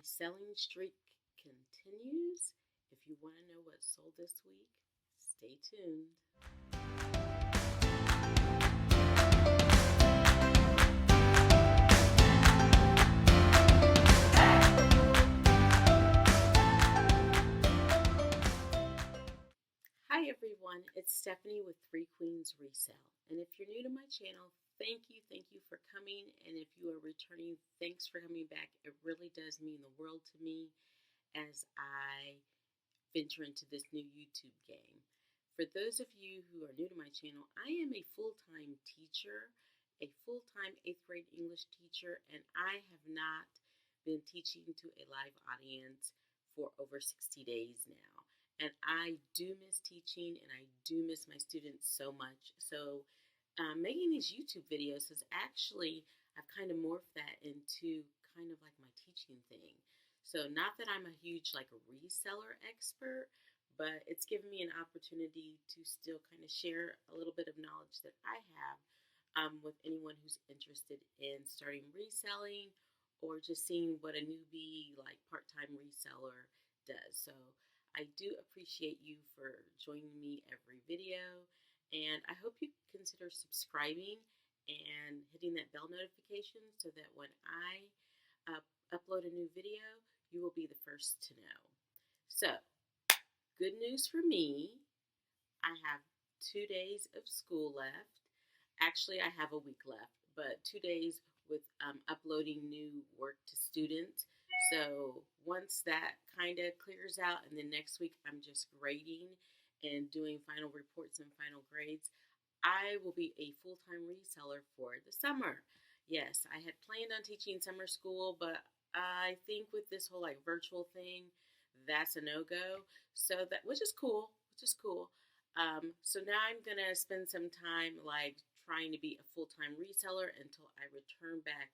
selling streak continues. If you want to know what sold this week, stay tuned. Hi everyone, it's Stephanie with Three Queens Resale. And if you're new to my channel, thank you for coming. And if you are returning, thanks for coming back. It really does mean the world to me as I venture into this new YouTube game. For those of you who are new to my channel, I am a full-time teacher, a full-time 8th grade English teacher, and I have not been teaching to a live audience for over 60 days now. And I do miss teaching, and I do miss my students so much. So making these YouTube videos has actually, I've kind of morphed that into kind of like my teaching thing. So not that I'm a huge like reseller expert, but it's given me an opportunity to still kind of share a little bit of knowledge that I have with anyone who's interested in starting reselling or just seeing what a newbie like part-time reseller does. So I do appreciate you for joining me every video, and I hope you consider subscribing and hitting that bell notification so that when I upload a new video, you will be the first to know. So, good news for me, I have 2 days of school left. Actually, I have a week left, but 2 days with uploading new work to students. So once that kind of clears out, and then next week I'm just grading and doing final reports and final grades, I will be a full-time reseller for the summer. Yes, I had planned on teaching summer school, but I think with this whole like virtual thing, that's a no-go. So that, which is cool. So now I'm gonna spend some time like trying to be a full-time reseller until I return back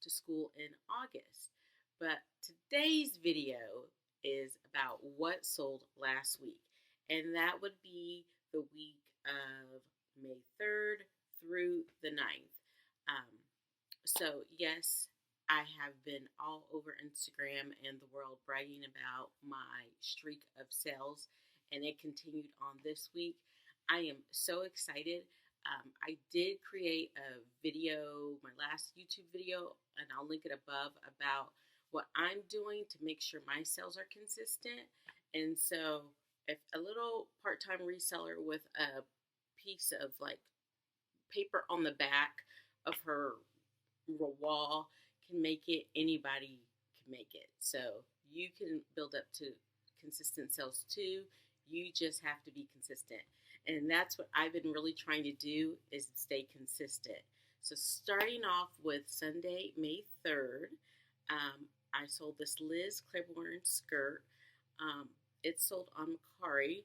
to school in August. But today's video is about what sold last week, and that would be the week of May 3rd through the 9th. So yes, I have been all over Instagram and the world bragging about my streak of sales, and it continued on this week. I am so excited. I did create a video, my last YouTube video, and I'll link it above, about what I'm doing to make sure my sales are consistent. And so if a little part-time reseller with a piece of like paper on the back of her wall can make it, anybody can make it. So you can build up to consistent sales too. You just have to be consistent. And that's what I've been really trying to do, is stay consistent. So starting off with Sunday, May 3rd, I sold this Liz Claiborne skirt. It sold on Mecari,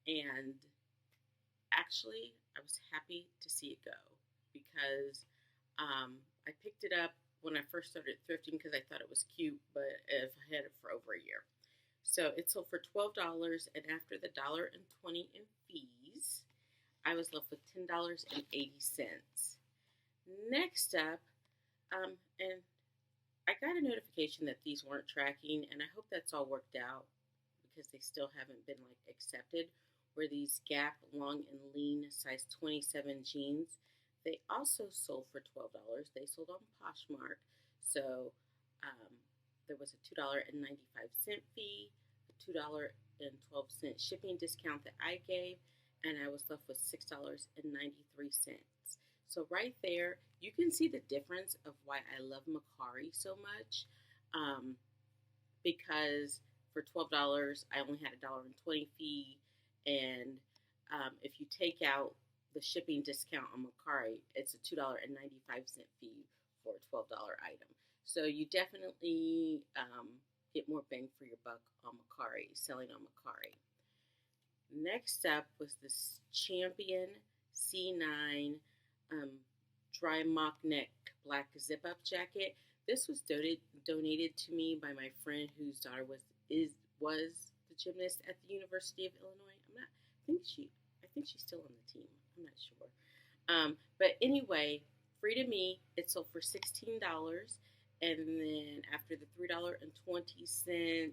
and actually I was happy to see it go because I picked it up when I first started thrifting because I thought it was cute, but I've had it for over a year. So it sold for $12, and after the $1.20 in fees, I was left with $10.80. Next up, and I got a notification that these weren't tracking, and I hope that's all worked out because they still haven't been like accepted. Were these Gap long and lean size 27 jeans? They also sold for $12. They sold on Poshmark, so there was a $2.95 fee, a $2.12 shipping discount that I gave, and I was left with $6.93. So right there, you can see the difference of why I love Mecari so much, because for $12, I only had a $1.20 fee, and if you take out the shipping discount on Mecari, it's a $2.95 fee for a $12 item. So you definitely get more bang for your buck on Mecari, selling on Mecari. Next up was this Champion C9 dry mock neck black zip up jacket. This was donated to me by my friend whose daughter was the gymnast at the University of Illinois. I think she's still on the team. I'm not sure. But anyway, free to me. It sold for $16, and then after the $3.20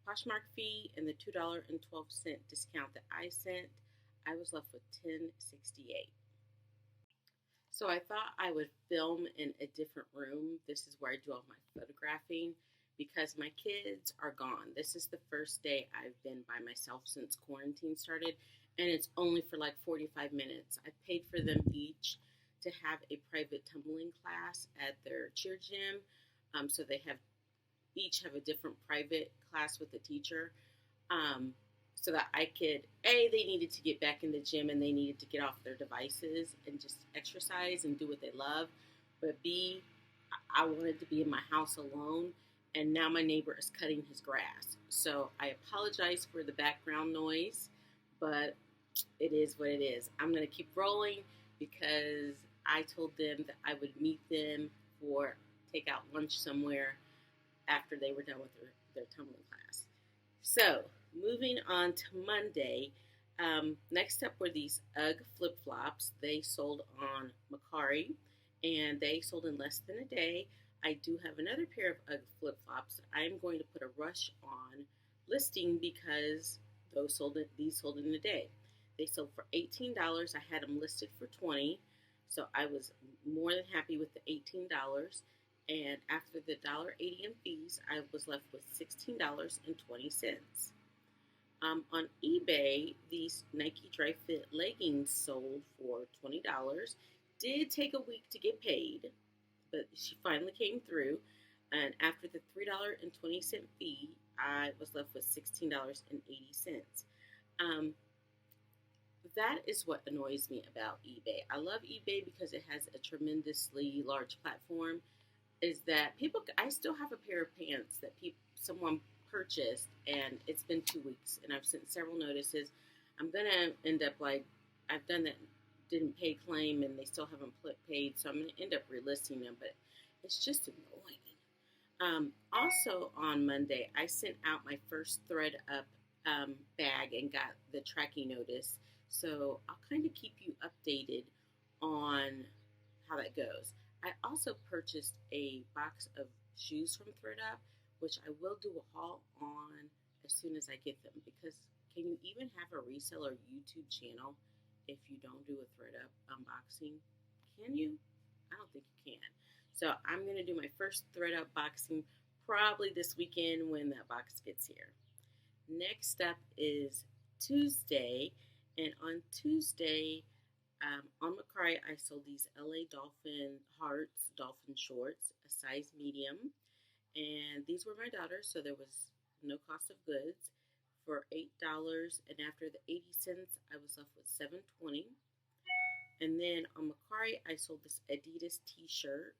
Poshmark fee and the $2.12 discount that I sent, I was left with $10.68. So I thought I would film in a different room. This is where I do all my photographing because my kids are gone. This is the first day I've been by myself since quarantine started, and it's only for like 45 minutes. I paid for them each to have a private tumbling class at their cheer gym. So they have each have a different private class with the teacher. Um, so that I could, they needed to get back in the gym and they needed to get off their devices and just exercise and do what they love. But B, I wanted to be in my house alone, and now my neighbor is cutting his grass. So I apologize for the background noise, but it is what it is. I'm going to keep rolling because I told them that I would meet them for takeout lunch somewhere after they were done with their tumbling class. So, moving on to Monday, next up were these UGG flip-flops. They sold on Mecari, and they sold in less than a day. I do have another pair of UGG flip-flops that I'm going to put a rush on listing because these sold in a day. They sold for $18. I had them listed for $20, so I was more than happy with the $18. And after the $1.80 in fees, I was left with $16.20. On eBay, these Nike Dry Fit leggings sold for $20. Did take a week to get paid, but she finally came through. And after the $3.20 fee, I was left with $16.80. Um, that is what annoys me about eBay. I love eBay because it has a tremendously large platform. Is that I still have a pair of pants that someone purchased, and it's been 2 weeks, and I've sent several notices. I'm gonna end up like I've done that, didn't pay claim, and they still haven't paid, so I'm gonna end up relisting them. But it's just annoying. Also on Monday, I sent out my first thread up bag and got the tracking notice. So I'll kind of keep you updated on how that goes. I also purchased a box of shoes from ThredUp, which I will do a haul on as soon as I get them, because can you even have a reseller YouTube channel if you don't do a ThredUp unboxing? Can you? I don't think you can. So I'm going to do my first ThredUp boxing probably this weekend when that box gets here. Next up is Tuesday, and on Tuesday, on Mecari, I sold these LA Dolphin Hearts, Dolphin Shorts, a size medium. And these were my daughter's, so there was no cost of goods for $8. And after the 80 cents, I was left with $7.20. And then on Mecari, I sold this Adidas t-shirt.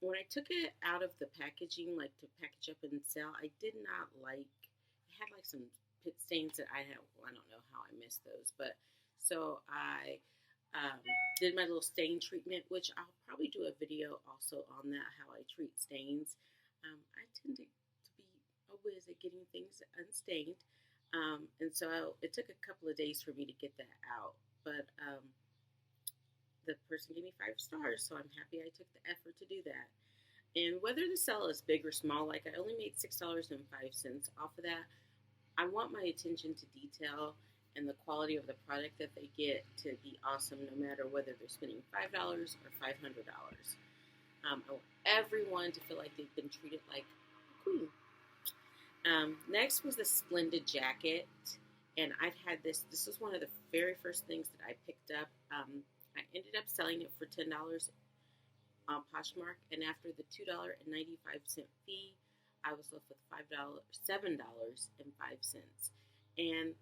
When I took it out of the packaging, like to package up and sell, I did not like, it had like some pit stains that I don't know how I missed those, but so I did my little stain treatment, which I'll probably do a video also on that, how I treat stains. I tend to be a whiz at getting things unstained, and so it took a couple of days for me to get that out, but the person gave me 5 stars, so I'm happy I took the effort to do that. And whether the sale is big or small, like I only made $6.05 off of that, I want my attention to detail and the quality of the product that they get to be awesome, no matter whether they're spending $5 or $500. I want everyone to feel like they've been treated like a queen. Next was the Splendid jacket, and I've had this. This was one of the very first things that I picked up. I ended up selling it for $10 on Poshmark, and after the $2.95 fee, I was left with $7.05. And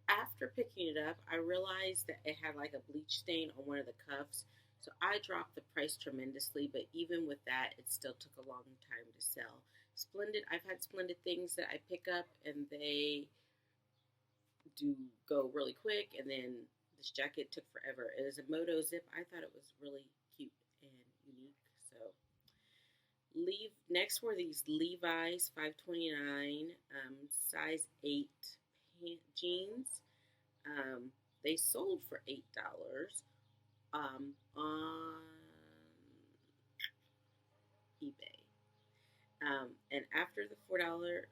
after picking it up, I realized that it had like a bleach stain on one of the cuffs. So I dropped the price tremendously, but even with that, it still took a long time to sell. Splendid, I've had Splendid things that I pick up and they do go really quick, and then this jacket took forever. It is a Moto zip. I thought it was really cute and unique. So next were these Levi's 529 size 8 jeans. They sold for $8 on eBay. And after the $4,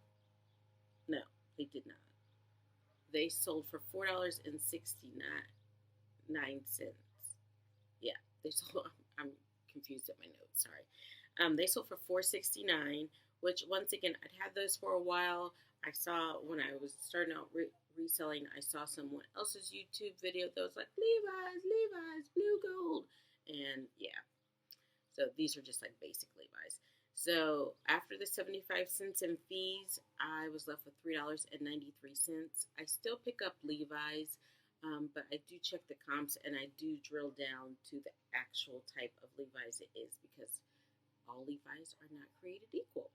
no, they did not. They sold for $4.69. Yeah, they sold. I'm confused at my notes. Sorry. They sold for $4.69, which once again I'd had those for a while. I saw when I was starting out reselling, I saw someone else's YouTube video that was like Levi's, blue gold, and yeah. So these are just like basic Levi's. So after the 75 cents in fees, I was left with $3.93. I still pick up Levi's, but I do check the comps and I do drill down to the actual type of Levi's it is because all Levi's are not created equal.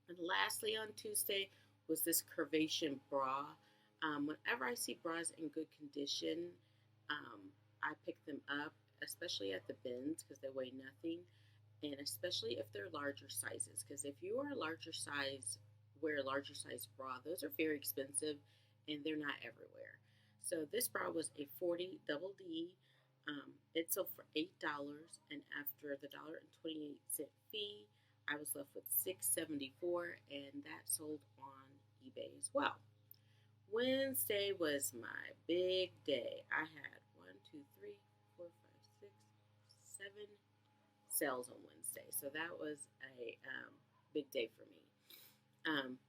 And lastly, on Tuesday was this curvation bra. Whenever I see bras in good condition, um, I pick them up, especially at the bins because they weigh nothing, and especially if they're larger sizes. Because if you are a larger size, wear a larger size bra, those are very expensive and they're not everywhere. So this bra was a 40 double D. It sold for $8, and after the $1.28 fee, I was left with $6.74, and that sold on eBay as well. Wednesday was my big day. I had 7 sales on Wednesday, so that was a big day for me.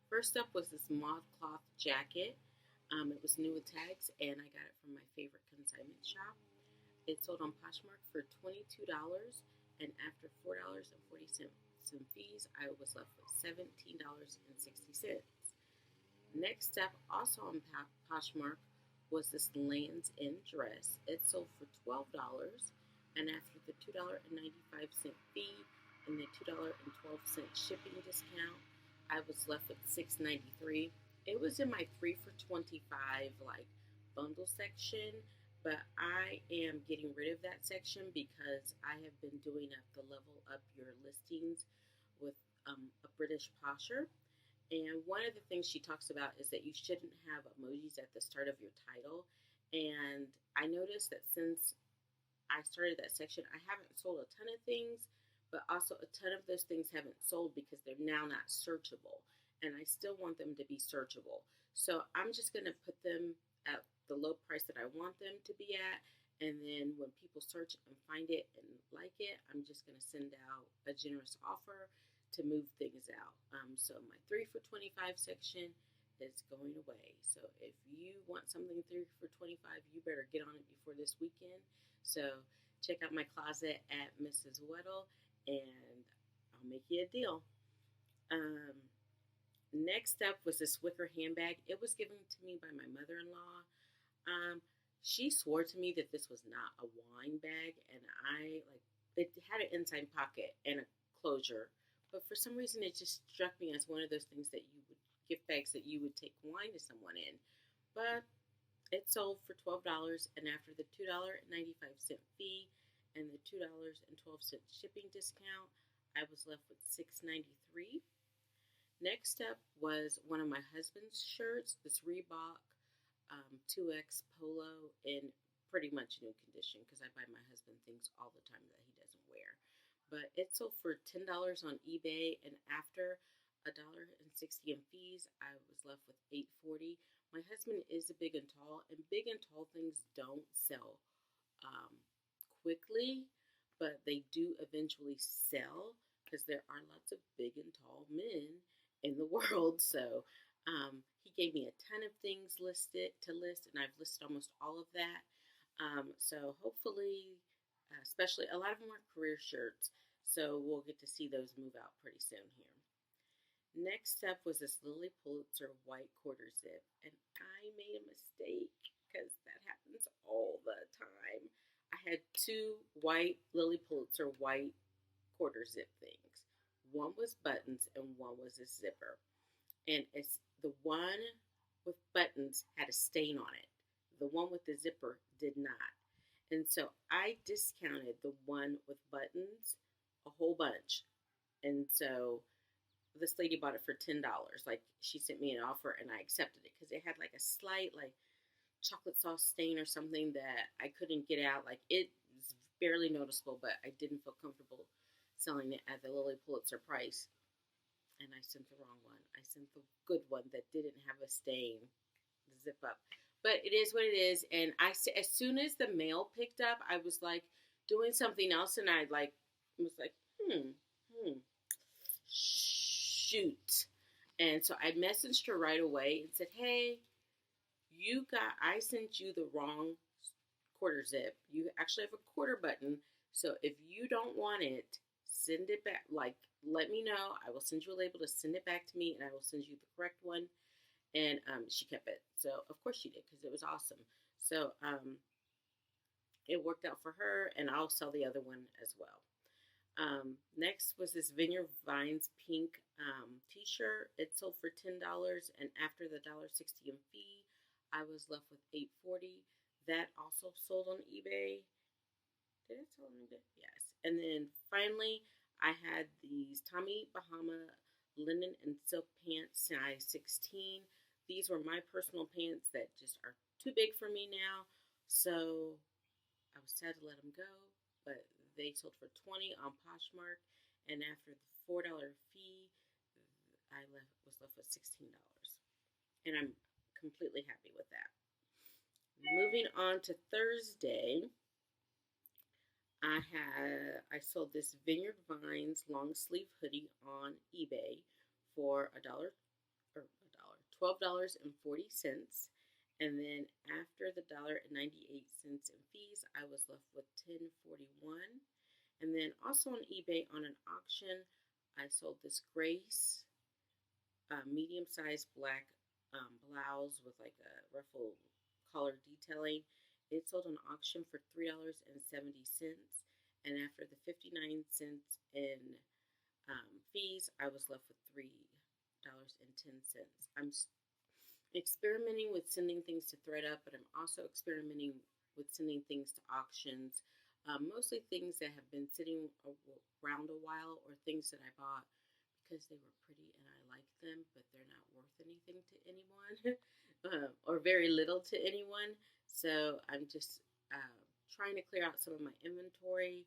First up was this moth cloth jacket. It was new with tags, and I got it from my favorite consignment shop. It sold on Poshmark for $22, and after $4.40 in fees, I was left with $17.60. Next up, also on Poshmark, was this Lands' End dress. It sold for $12, and after the $2.95 fee and the $2.12 shipping discount, I was left with $6.93. It was in my 3 for $25 like bundle section, but I am getting rid of that section because I have been doing the level up your listings with a British posher. And one of the things she talks about is that you shouldn't have emojis at the start of your title. And I noticed that since I started that section, I haven't sold a ton of things, but also a ton of those things haven't sold because they're now not searchable. And I still want them to be searchable. So I'm just going to put them at the low price that I want them to be at. And then when people search and find it and like it, I'm just going to send out a generous offer to move things out. So my 3 for $25 section is going away. So if you want something 3 for $25, you better get on it before this weekend. So check out my closet at Mrs. Weddle, and I'll make you a deal. Next up was this wicker handbag. It was given to me by my mother-in-law. She swore to me that this was not a wine bag, and it had an inside pocket and a closure. But for some reason, it just struck me as one of those things that you would gift bags that you would take wine to someone in. But it sold for $12, and after the $2.95 fee and the $2.12 shipping discount, I was left with $6.93. Next up was one of my husband's shirts, this Reebok 2X Polo in pretty much new condition because I buy my husband things all the time that he doesn't wear. But it sold for $10 on eBay, and after $1.60 in fees, I was left with $8.40. My husband is a big and tall, and big and tall things don't sell quickly, but they do eventually sell because there are lots of big and tall men in the world. So he gave me a ton of things to list, and I've listed almost all of that. So hopefully, especially a lot of them are career shirts, so we'll get to see those move out pretty soon here. Next up was this Lily Pulitzer white quarter zip, and I made a mistake because that happens all the time. I had 2 white Lily Pulitzer white quarter zip things. One was buttons and one was a zipper, and it's the one with buttons had a stain on it. The one with the zipper did not. And so I discounted the one with buttons a whole bunch. And so this lady bought it for $10. Like, she sent me an offer and I accepted it because it had like a slight like chocolate sauce stain or something that I couldn't get out. Like, it was barely noticeable, but I didn't feel comfortable selling it at the Lilly Pulitzer price, and I sent the wrong one. I sent the good one that didn't have a stain, the zip up. But it is what it is, and as soon as the mail picked up, I was like doing something else, and I was like, shoot. And so I messaged her right away and said, hey, I sent you the wrong quarter zip. You actually have a quarter button. So if you don't want it, send it back. Let me know. I will send you a label to send it back to me, and I will send you the correct one. And she kept it. So of course she did, because it was awesome. So it worked out for her, and I'll sell the other one as well. Next was this Vineyard Vines pink t-shirt. It sold for $10, and after the $1.60 in fee, I was left with $8.40. That also sold on eBay. Did it sell on eBay? Yes. And then finally, I had these Tommy Bahama linen and silk pants, size 16. These were my personal pants that just are too big for me now, so I was sad to let them go, but they sold for $20 on Poshmark, and after the $4 fee, I was left with $16, and I'm completely happy with that. Moving on to Thursday, I sold this Vineyard Vines long sleeve hoodie on eBay for $12.40. And then after the $1.98 in fees, I was left with $10.41. And then also on eBay on an auction, I sold this Grace medium-sized black blouse with like a ruffle collar detailing. It sold on auction for $3.70. And after the 59 cents in fees, I was left with $3.10. I'm experimenting with sending things to ThredUp, but I'm also experimenting with sending things to auctions. Mostly things that have been sitting around a while, or things that I bought because they were pretty and I like them, but they're not worth anything to anyone or very little to anyone. So I'm just trying to clear out some of my inventory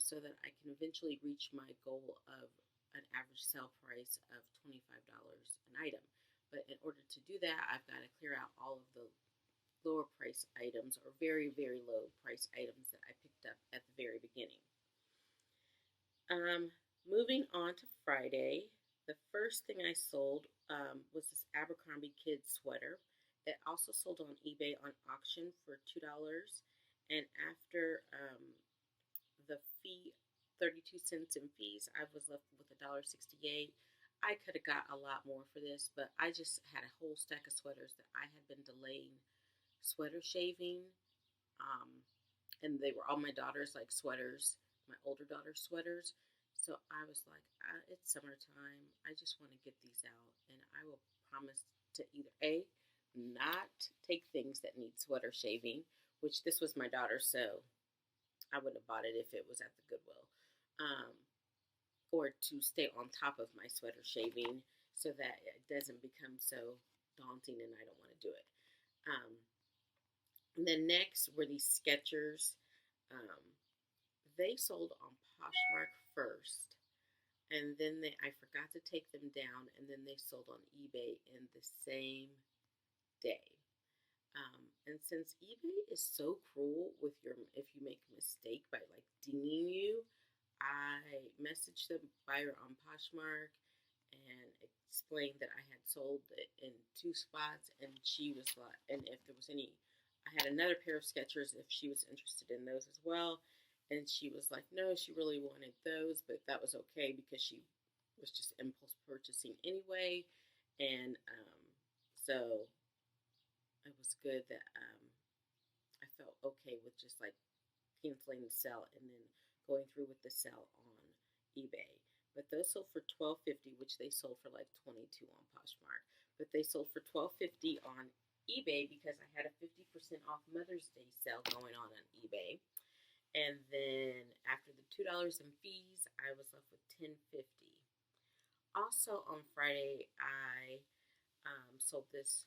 so that I can eventually reach my goal of an average sale price of $25 an item. But in order to do that, I've got to clear out all of the lower price items, or very, very low price items that I picked up at the very beginning. Moving on to Friday, the first thing I sold was this Abercrombie Kids sweater. It also sold on eBay on auction for $2. And after the fee, 32 cents in fees, I was left with $1.68. I could have got a lot more for this, but I just had a whole stack of sweaters that I had been delaying sweater shaving. And they were all my daughter's sweaters, my older daughter's sweaters. So I was like, it's summertime. I just want to get these out. And I will promise to either A, not take things that need sweater shaving, which this was my daughter, so I would have bought it if it was at the Goodwill. Or to stay on top of my sweater shaving so that it doesn't become so daunting and I don't want to do it. And then next were these Skechers. They sold on Poshmark first, and then I forgot to take them down, and then they sold on eBay in the same day. And since eBay is so cruel with if you make a mistake by dinging you, I messaged the buyer on Poshmark and explained that I had sold it in 2 spots, and she was like, and if there was any, I had another pair of Skechers if she was interested in those as well, and she was like, no, she really wanted those, but that was okay because she was just impulse purchasing anyway, and so it was good that I felt okay with just canceling the sale and then going through with the sale on eBay. But those sold for $12.50, which they sold for $22 on Poshmark. But they sold for $12.50 on eBay because I had a 50% off Mother's Day sale going on eBay. And then after the $2 in fees, I was left with $10.50. Also on Friday, I sold this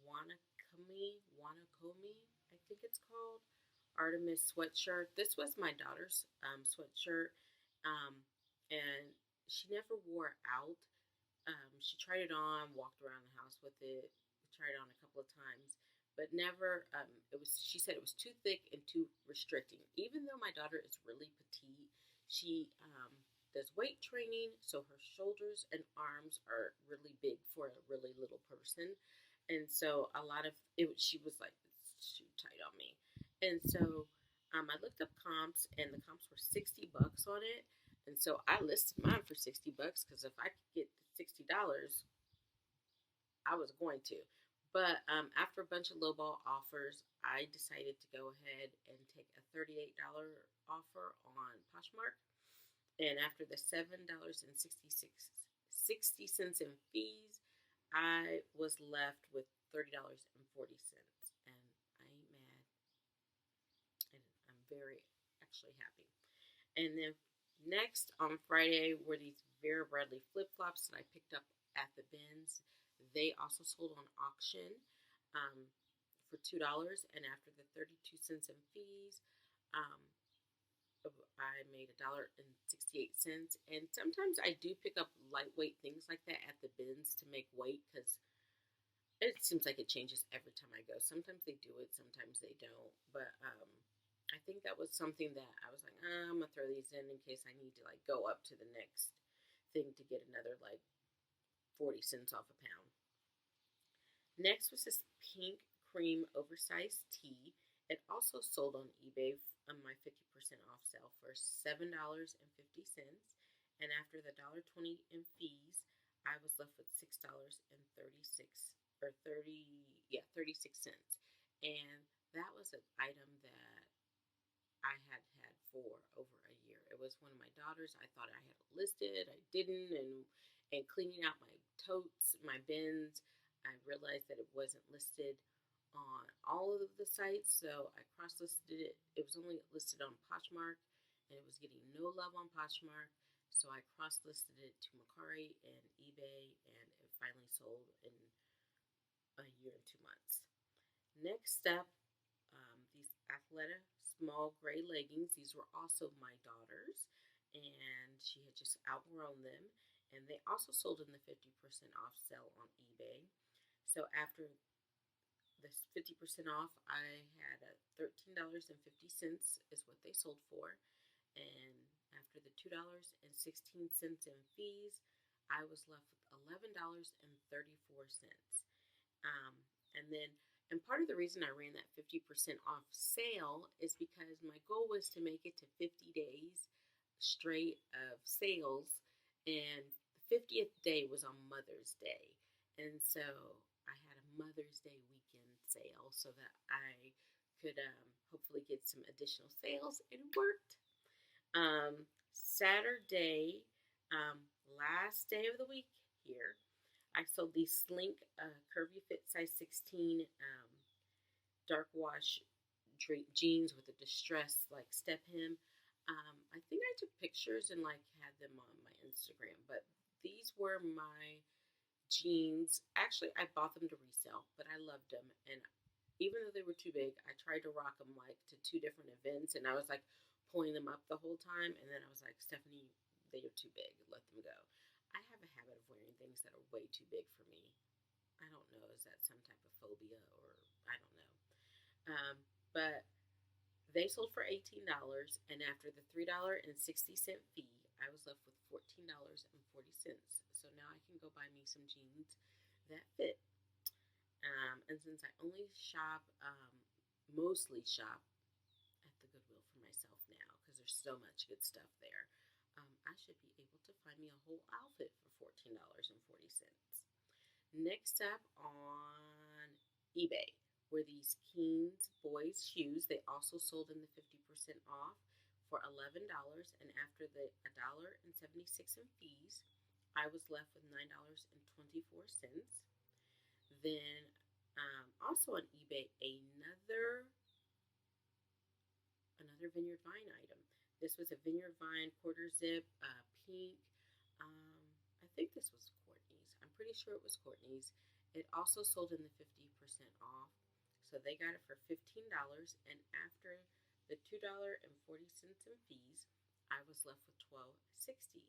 Wannakomi, I think it's called, Artemis sweatshirt. This was my daughter's sweatshirt, Um, and she never wore it out. She tried it on, walked around the house with it, tried it on a couple of times, but never. It was. She said it was too thick and too restricting. Even though my daughter is really petite, she does weight training, so her shoulders and arms are really big for a really little person, and so a lot of it. She was like, "It's too tight on me," and so I looked up comps, and the comps were $60 on it, and so I listed mine for $60 because if I could get $60, I was going to. But after a bunch of lowball offers, I decided to go ahead and take a $38 offer on Poshmark. And after the $7.66 in fees, I was left with $30.40. And I ain't mad. And I'm very actually happy. And then next on Friday were these Vera Bradley flip flops that I picked up at the bins. They also sold on auction for $2, and after the 32 cents in fees, um, I made $1.68. And sometimes I do pick up lightweight things like that at the bins to make weight because it seems like it changes every time I go. Sometimes they do it, sometimes they don't. But I think that was something that I was like, I'm gonna throw these in case I need to like go up to the next thing to get another like 40 cents off a pound. Next was this pink cream oversized tee. It also sold on eBay on my 50% off sale for $7.50. And after the $1.20 in fees, I was left with $6.36. And that was an item that I had had for over a year. It was one of my daughters. I thought I had it listed. I didn't, and cleaning out my totes, my bins, I realized that it wasn't listed on all of the sites, so I cross-listed it. It was only listed on Poshmark, and it was getting no love on Poshmark, so I cross-listed it to Mecari and eBay, and it finally sold in a year and 2 months. Next up, these Athleta small gray leggings. These were also my daughter's, and she had just outgrown them. And they also sold in the 50% off sale on eBay. So after this 50% off, I had a $13.50 is what they sold for. And after the $2.16 in fees, I was left with $11.34. Um, and then, and part of the reason I ran that 50% off sale is because my goal was to make it to 50 days straight of sales. And the 50th day was on Mother's Day. And so I had a Mother's Day weekend sale so that I could hopefully get some additional sales, and it worked. Saturday, last day of the week here, I sold these Slink Curvy Fit size 16 dark wash jeans with a distressed like step hem. I think I took pictures and like had them on my Instagram, but these were my jeans. Actually, I bought them to resell, but I loved them, and even though they were too big, I tried to rock them like to two different events, and I was like pulling them up the whole time, and then I was like, Stephanie, they are too big. Let them go. I have a habit of wearing things that are way too big for me. I don't know. Is that some type of phobia or I don't know. But they sold for $18, and after the $3.60 fee, I was left with $14.40. So now I can go buy me some jeans that fit. And since I only shop, mostly shop at the Goodwill for myself now because there's so much good stuff there, I should be able to find me a whole outfit for $14.40. Next up on eBay were these Keen's boys shoes. They also sold in the 50% off for $11, and after the $1.76 in fees, I was left with $9.24. Then also on eBay, another Vineyard Vine item. This was a Vineyard Vine quarter zip, pink. I think this was Courtney's. I'm pretty sure it was Courtney's. It also sold in the 50% off. So they got it for $15. And after the $2.40 in fees, I was left with $12.60.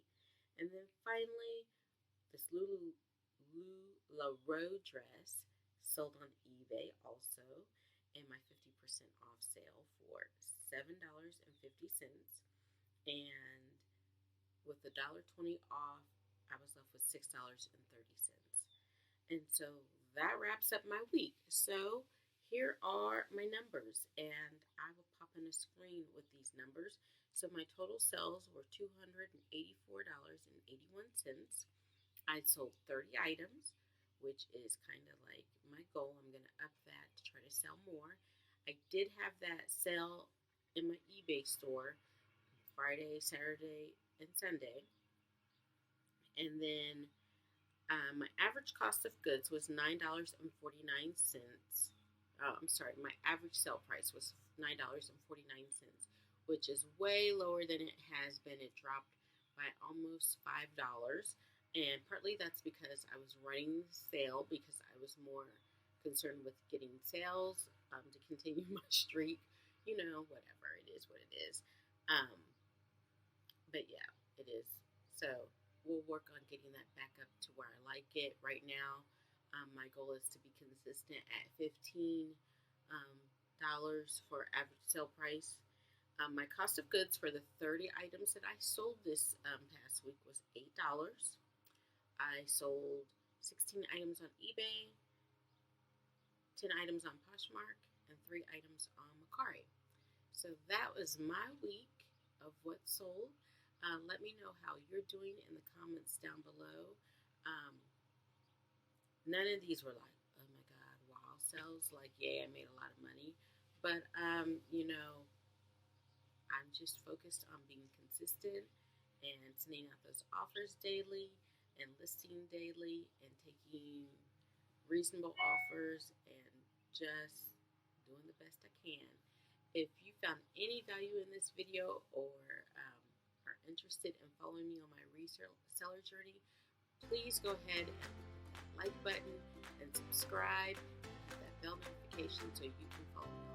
And then finally, this LuLaRoe dress sold on eBay also, and my 50% off sale for $7.50. And with $1.20 off, I was left with $6.30. And so that wraps up my week. So here are my numbers, and I will pop in a screen with these numbers. So my total sales were $284.81. I sold 30 items, which is kind of like my goal. I'm going to up that to try to sell more. I did have that sale in my eBay store Friday, Saturday, and Sunday. And then my average cost of goods was $9.49. I'm sorry, my average sale price was $9.49, which is way lower than it has been. It dropped by almost $5. And partly that's because I was running the sale because I was more concerned with getting sales to continue my streak. Whatever, it is what it is. Um, but yeah, it is. So we'll work on getting that back up to where I like it. Right now, my goal is to be consistent at $15 for average sale price. My cost of goods for the 30 items that I sold this past week was $8. I sold 16 items on eBay, 10 items on Poshmark, and 3 items on Mecari. So that was my week of what sold. Let me know how you're doing in the comments down below. Um, None of these were like, oh my God, wow sales. Like, yeah, I made a lot of money. But, I'm just focused on being consistent and sending out those offers daily and listing daily and taking reasonable offers and just doing the best I can. If you found any value in this video or are interested in following me on my reseller journey, please go ahead and hit that like button and subscribe and hit that bell notification so you can follow me